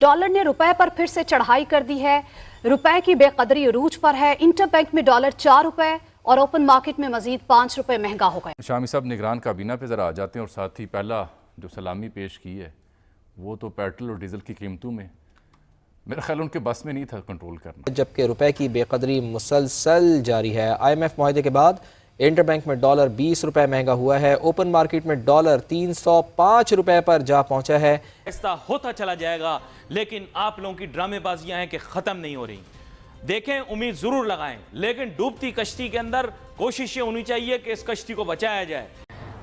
Dollar ने रुपए पर फिर से चढ़ाई कर दी है। रुपए की बेकदरी अरूज पर है। इंटरबैंक में डॉलर 4 रुपए और ओपन मार्केट में मजीद 5 रुपए महंगा हो गए। शामी साहब निगरान काबीना पे ज़रा आ जाते हैं और साथ ही पहला जो सलामी पेश की है वो तो पेट्रोल और डीजल की कीमतों में मेरा ख्याल उनके बस में नहीं था कंट्रोल करना, जबकि रुपए की बेकदरी मुसलसल जारी है। IMF मुआहदे के बाद इंटरबैंक में डॉलर 20 रुपए महंगा हुआ है। ओपन मार्केट में डॉलर 305 रुपए पर जा पहुंचा है। ऐसा होता चला जाएगा, लेकिन आप लोगों की ड्रामेबाजियां हैं कि खत्म नहीं हो रही। देखें, उम्मीद जरूर लगाएं, लेकिन डूबती कश्ती के अंदर कोशिशें होनी चाहिए कि इस कश्ती को बचाया जाए।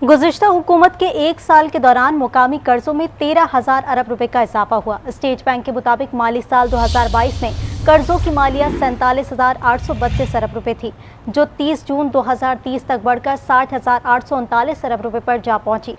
गुज़िश्ता हुकूमत के एक साल के दौरान मुकामी कर्जों में 13,000 अरब रुपए का इजाफा हुआ। स्टेट बैंक के मुताबिक माली साल 2022 में कर्जों की मालियत 47,832 अरब रुपए थी, जो 30 जून 2030 तक बढ़कर 60,839 अरब रुपए पर जा पहुंची।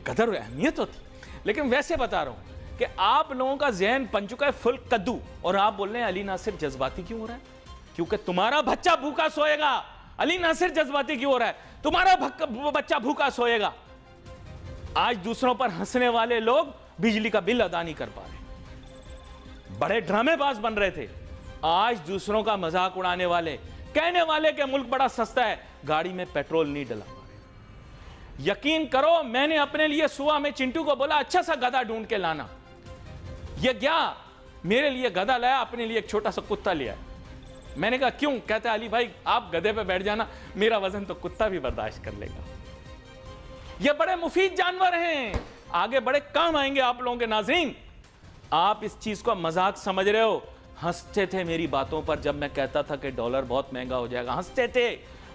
कदर अहमियत होती, लेकिन वैसे बता रहा हूं कि आप लोगों का जहन बन चुका है फुल कद्दू, और आप बोल रहे हैं अली नासिर जज्बाती क्यों हो रहा है? क्योंकि तुम्हारा बच्चा भूखा सोएगा। अली नासिर जज्बाती क्यों हो रहा है? तुम्हारा बच्चा भूखा सोएगा। आज दूसरों पर हंसने वाले लोग बिजली का बिल अदा नहीं कर पा रहे, बड़े ड्रामेबाज बन रहे थे। आज दूसरों का मजाक उड़ाने वाले, कहने वाले कि मुल्क बड़ा सस्ता है, गाड़ी में पेट्रोल नहीं डला। यकीन करो, मैंने अपने लिए सुबह में चिंटू को बोला अच्छा सा गधा ढूंढ के लाना। ये क्या, मेरे लिए गधा लाया, अपने लिए एक छोटा सा कुत्ता लिया। मैंने कहा क्यों? कहता है अली भाई आप गधे पे बैठ जाना, मेरा वजन तो कुत्ता भी बर्दाश्त कर लेगा। ये बड़े मुफीद जानवर हैं, आगे बड़े काम आएंगे आप लोगों के नाज़रीन। आप इस चीज को मजाक समझ रहे हो। हंसते थे मेरी बातों पर जब मैं कहता था कि डॉलर बहुत महंगा हो जाएगा, हंसते थे,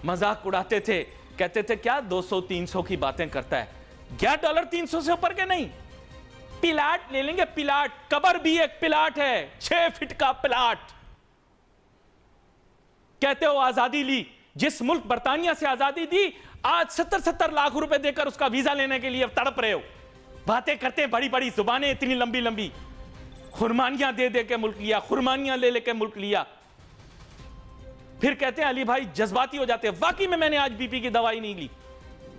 मजाक उड़ाते थे, कहते थे क्या 200-300 की बातें करता है। क्या डॉलर 300 से ऊपर के नहीं? पिलाट ले लेंगे, पिलाट। कबर भी एक पिलाट है, 6 फीट का पिलाट। कहते हो आजादी ली। जिस मुल्क बर्तानिया से आजादी दी, आज 70-70 लाख रुपए देकर उसका वीजा लेने के लिए तड़प रहे हो। बातें करते हैं, बड़ी बड़ी जुबानें इतनी लंबी लंबी। खुरमानियां दे दे के मुल्क लिया, खुरमानियां ले लेके मुल्क लिया। फिर कहते हैं अली भाई जज्बाती हो जाते हैं। वाकई में मैंने आज बीपी की दवाई नहीं ली,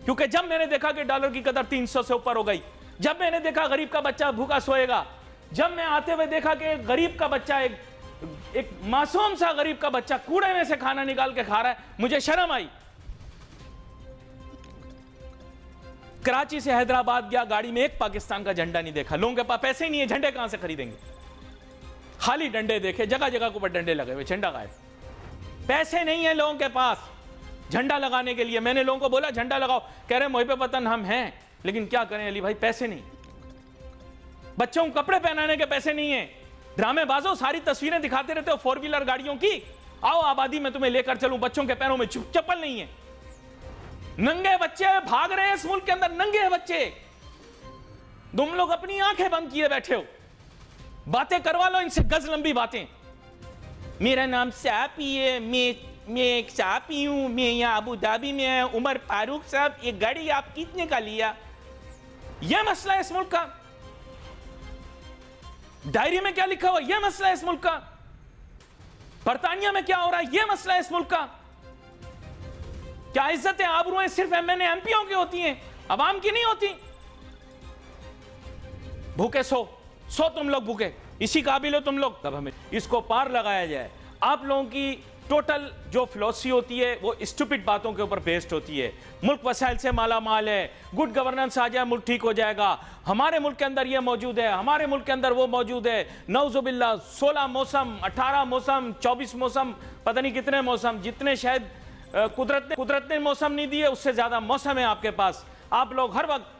क्योंकि जब मैंने देखा कि डॉलर की कदर 300 से ऊपर हो गई, जब मैंने देखा गरीब का बच्चा भूखा सोएगा, जब मैं आते हुए देखा कि गरीब का बच्चा, एक मासूम सा गरीब का बच्चा कूड़े में से खाना निकाल के खा रहा है, मुझे शर्म आई। कराची से हैदराबाद गया, गाड़ी में एक पाकिस्तान का झंडा नहीं देखा। लोगों के पास पैसे नहीं है, झंडे कहां से खरीदेंगे? खाली डंडे देखे, जगह जगह के ऊपर डंडे लगे हुए, झंडा गायब। पैसे नहीं है लोगों के पास झंडा लगाने के लिए। मैंने लोगों को बोला झंडा लगाओ, कह रहे मोहिब वतन हम हैं, लेकिन क्या करें अली भाई, पैसे नहीं। बच्चों को कपड़े पहनाने के पैसे नहीं है। ड्रामेबाजों, सारी तस्वीरें दिखाते रहते हो 4 व्हीलर गाड़ियों की। आओ आबादी में तुम्हें लेकर चलूं, बच्चों के पैरों में चप्पल नहीं है। नंगे बच्चे भाग रहे हैं इस मुल्क के अंदर, नंगे बच्चे। तुम लोग अपनी आंखें बंद किए बैठे हो। बातें करवा लो इनसे, गज लंबी बातें। मेरा नाम सापी है, मैं एक सापी हूं, मैं यहाँ अबू धाबी में है। उमर फारूक साहब, ये गाड़ी आप कितने का लिया? यह मसला है इस मुल्क का। डायरी में क्या लिखा हुआ, यह मसला है इस मुल्क का। बर्तानिया में क्या हो रहा है, यह मसला है इस मुल्क का। क्या इज्जतें आबरूएं सिर्फ MNA MPओं की होती हैं, अवाम की नहीं होती? भूखे सो तुम लोग भूखे, इसी काबिल हो तुम लोग। तब हमें इसको पार लगाया जाए। आप लोगों की टोटल जो फिलॉसफी होती है वो स्टूपिड बातों के ऊपर बेस्ड होती है। मुल्क वसाइल से माला माल है, गुड गवर्नेंस आ जाए मुल्क ठीक हो जाएगा। हमारे मुल्क के अंदर ये मौजूद है, हमारे मुल्क के अंदर वो मौजूद है। नौजुबिल्ला 16 मौसम, 18 मौसम, 24 मौसम, पता नहीं कितने मौसम, जितने शायद कुदरत ने मौसम नहीं दिए, उससे ज्यादा मौसम है आपके पास। आप लोग हर वक्त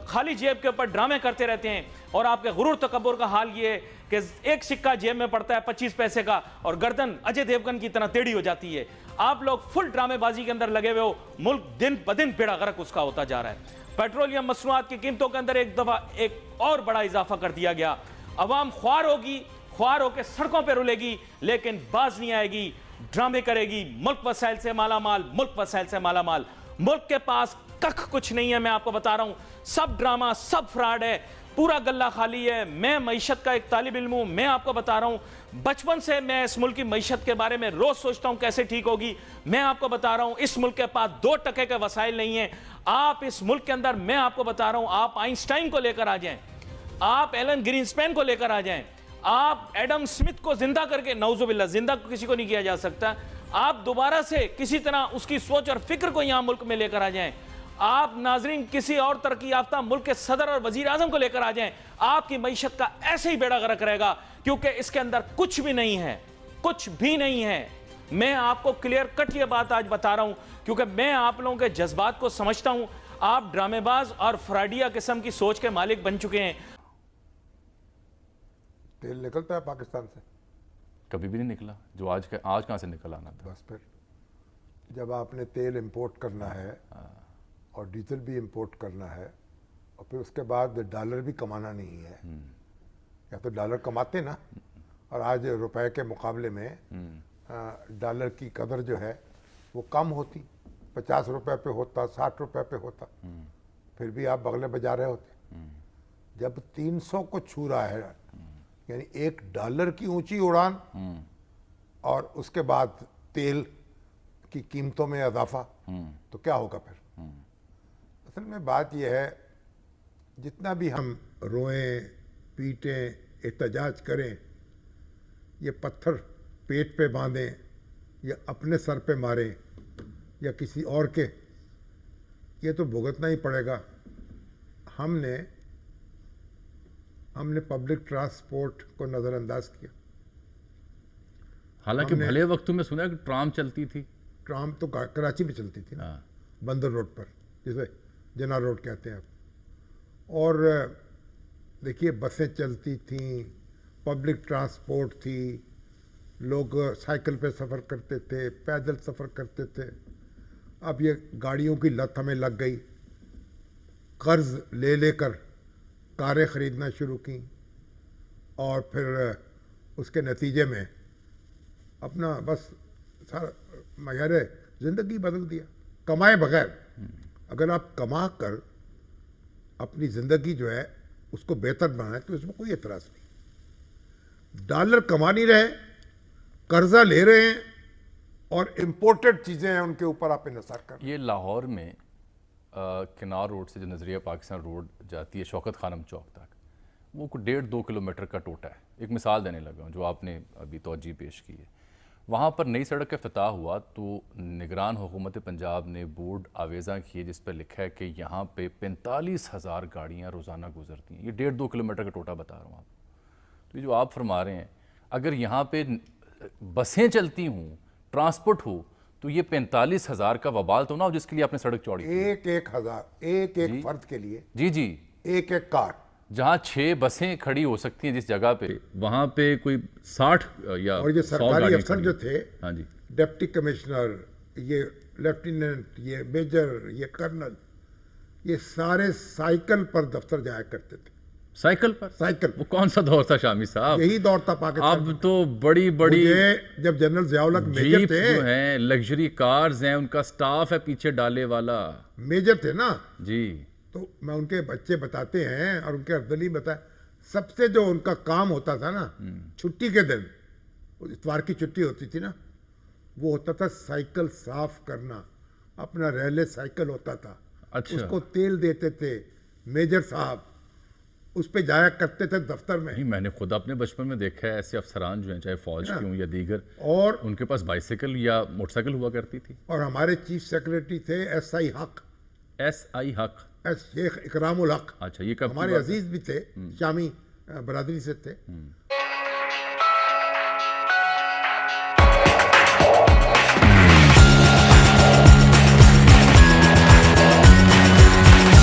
खाली जेब के ऊपर ड्रामे करते रहते हैं, और आपके गुरूर तकब्बुर का हाल ये है कि एक सिक्का जेब में पड़ता है 25 पैसे का, और गर्दन अजय देवगन की तरह टेढ़ी हो जाती है। आप लोग फुल ड्रामेबाजी के अंदर लगे हुए हो। मुल्क दिन ब दिन बेड़ा गर्क उसका होता जा रहा है। पेट्रोलियम मसनूआत की कीमतों के अंदर एक दफा एक और बड़ा इजाफा कर दिया गया। अवाम ख्वार होगी, ख्वार होकर सड़कों पर रुलेगी, लेकिन बाज नहीं आएगी, ड्रामे करेगी। मुल्क वसाइल से माला माल, मुल्क वसाइल से माला माल। मुल्क के पास कख कुछ नहीं है, मैं आपको बता रहा हूं। सब ड्रामा, सब फ्रॉड है। پورا گلہ خالی ہے. میں معیشت کا ایک طالب علم ہوں, میں آپ کو بتا رہا ہوں, بچپن سے میں اس ملک کی معیشت کے بارے میں روز سوچتا ہوں کیسے ٹھیک ہوگی. میں آپ کو بتا رہا ہوں اس ملک کے پاس 2 ٹکے کے وسائل نہیں ہیں. آپ اس ملک کے اندر, میں آپ کو بتا رہا ہوں, آپ آئنسٹائن کو لے کر آ جائیں, آپ ایلن گرینسپین کو لے کر آ جائیں, آپ ایڈم سمتھ کو زندہ کر کے, نعوذ باللہ زندہ کسی کو نہیں کیا جا سکتا, آپ دوبارہ سے کسی طرح اس کی سوچ اور فکر کو یہاں ملک میں لے کر آ جائیں, آپ ناظرین کسی اور ترقی یافتہ ملک کے صدر اور وزیر اعظم کو لے کر آ جائیں, آپ کی معیشت کا ایسے ہی بیڑا غرق رہے گا, کیونکہ اس کے اندر کچھ بھی نہیں ہے, کچھ بھی نہیں ہے. میں آپ کو کلیئر کٹ یہ بات آج بتا رہا ہوں کیونکہ میں آپ لوگوں کے جذبات کو سمجھتا ہوں. آپ ڈرامے باز اور فراڈیا قسم کی سوچ کے مالک بن چکے ہیں. تیل نکلتا ہے پاکستان سے؟ کبھی بھی نہیں نکلا. جو آج کہاں سے نکل آنا تھا. بس پھر جب آپ نے تیل امپورٹ کرنا ہے اور ڈیزل بھی امپورٹ کرنا ہے اور پھر اس کے بعد ڈالر بھی کمانا نہیں ہے, یا تو ڈالر کماتے نا, اور آج روپے کے مقابلے میں ڈالر کی قدر جو ہے وہ کم ہوتی, 50 روپے پہ ہوتا, 60 روپے پہ ہوتا, پھر بھی آپ بغلے بجا رہے ہوتے. جب 300 کو چھو رہا ہے, یعنی $1 کی اونچی اڑان, اور اس کے بعد تیل کی قیمتوں میں اضافہ, تو کیا ہوگا پھر؟ اصل میں بات یہ ہے, جتنا بھی ہم روئیں, پیٹیں, احتجاج کریں, یہ پتھر پیٹ پہ باندھیں یا اپنے سر پہ ماریں یا کسی اور کے, یہ تو بھگتنا ہی پڑے گا. ہم نے پبلک ٹرانسپورٹ کو نظر انداز کیا. حالانکہ بھلے وقتوں میں سنا کہ ٹرام چلتی تھی. ٹرام تو کراچی میں چلتی تھی نا, بندر روڈ پر, جسے جنا روڈ کہتے ہیں آپ. اور دیکھیے بسیں چلتی تھیں, پبلک ٹرانسپورٹ تھی, لوگ سائیکل پہ سفر کرتے تھے, پیدل سفر کرتے تھے. اب یہ گاڑیوں کی لت ہمیں لگ گئی, قرض لے لے کر کاریں خریدنا شروع کیں, اور پھر اس کے نتیجے میں اپنا بس سارا معیار زندگی بدل دیا. کمائے بغیر, اگر آپ کما کر اپنی زندگی جو ہے اس کو بہتر بنائیں تو اس میں کوئی اعتراض نہیں. ڈالر کما نہیں رہے, قرضہ لے رہے ہیں, اور امپورٹڈ چیزیں ہیں ان کے اوپر آپ انحصار کر. یہ لاہور میں کنار روڈ سے جو نظریہ پاکستان روڈ جاتی ہے شوکت خانم چوک تک, وہ 1.5-2 کلومیٹر کا ٹوٹا ہے. ایک مثال دینے لگا ہوں جو آپ نے ابھی توجہ پیش کی ہے. وہاں پر نئی سڑک کا افتتاح ہوا تو نگران حکومت پنجاب نے بورڈ آویزاں کیے جس پر لکھا ہے کہ یہاں پہ 45,000 گاڑیاں روزانہ گزرتی ہیں. یہ 1.5-2 کلومیٹر کا ٹوٹا بتا رہا ہوں آپ. تو یہ جو آپ فرما رہے ہیں, اگر یہاں پہ بسیں چلتی ہوں, ٹرانسپورٹ ہو, تو یہ 45,000 کا وبال تو نہ ہو جس کے لیے آپ نے سڑک چوڑی کی. ایک ہزار ایک فرد کے لیے, جی ایک کار, جہاں 6 بسیں کھڑی ہو سکتی ہیں جس جگہ پہ, وہاں پہ کوئی 60 یا اور یہ سرکاری افسر جو تھے, ہاں جی, ڈپٹی کمشنر, یہ لیفٹیننٹ, یہ میجر, یہ کرنل, یہ سارے سائیکل پر دفتر جایا کرتے تھے. سائیکل پر؟ سائیکل. وہ کون سا دور تھا شامی صاحب؟ یہی دور تھا پاکستان. اب تو بڑی جب جنرل ضیاء الحق میجر جیپس تھے, جو ہیں, لگژری کارز ہیں, ان کا سٹاف ہے پیچھے ڈالے والا, میجر تھے نا جی. تو میں ان کے بچے بتاتے ہیں اور ان کے افضلی بتائے, سب سے جو ان کا کام ہوتا تھا نا چھٹی کے دن, اتوار کی چھٹی ہوتی تھی نا, وہ ہوتا تھا سائیکل صاف کرنا. اپنا ریلے سائیکل ہوتا تھا, اس کو تیل دیتے تھے میجر صاحب, اس پہ جایا کرتے تھے دفتر میں. میں نے خود اپنے بچپن میں دیکھا ہے ایسے افسران جو ہیں, چاہے فوج کے ہوں یا دیگر, اور ان کے پاس بائیسیکل یا موٹر سائیکل ہوا کرتی تھی. اور ہمارے چیف سیکریٹری تھے ایس آئی حق, شیخ اکرام الحق. اچھا, یہ کب ہمارے عزیز بھی تھے, شامی برادری سے تھے,